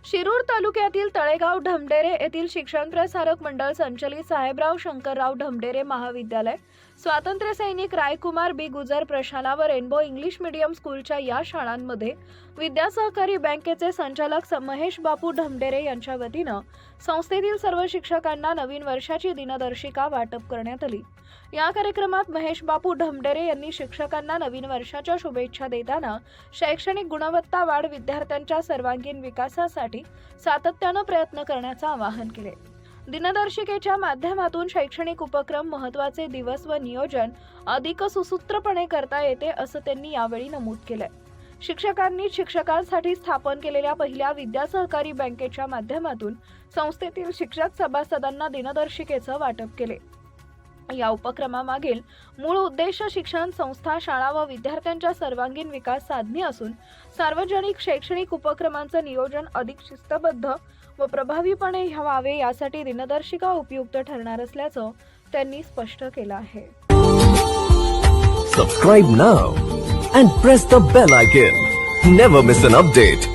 शिरूर तालुक्यातील तळेगाव ढमढेरे येथील शिक्षण प्रसारक मंडळ संचलित साहेबराव शंकरराव ढमढेरे महाविद्यालय, स्वातंत्र्य सैनिक रायकुमार बी गुजर प्रशाला व रेनबो इंग्लिश मीडियम स्कूलच्या या शाळांमध्ये विद्या सहकारी बँकेचे संचालक महेश बापू ढमढेरे यांच्या वतीनं संस्थेतील सर्व शिक्षकांना नवीन वर्षाची दिनदर्शिका वाटप करण्यात आली। या कार्यक्रमात महेश बापू ढमढेरे यांनी शिक्षकांना नवीन वर्षाच्या शुभेच्छा देताना शैक्षणिक गुणवत्ता वाढ, विद्यार्थ्यांच्या सर्वांगीण विकासासाठी सातत्यानं प्रयत्न करण्याचं आवाहन केले। दिनदर्शिकेच्या माध्यमातून शैक्षणिक उपक्रम, महत्त्वाचे दिवस व नियोजन अधिक सुसूत्रपणे करता येते असं त्यांनी यावेळी नमूद केलंय। शिक्षकांनी शिक्षकांसाठी स्थापन केलेल्या पहिल्या विद्या सहकारी बँकेच्या माध्यमातून संस्थेतील शिक्षक सभासदांना दिनदर्शिकेचं वाटप केले। या उपक्रमामागील मूळ उद्देश शिक्षण संस्था, शाळा व विद्यार्थ्यांच्या सर्वांगीण विकास साधणे असून सार्वजनिक शैक्षणिक उपक्रमांचं नियोजन अधिक शिस्तबद्ध व प्रभावीपणे व्हावे यासाठी दिनदर्शिका उपयुक्त ठरणार असल्याचं त्यांनी स्पष्ट केलं आहे। Subscribe now and press the bell icon. Never miss an update.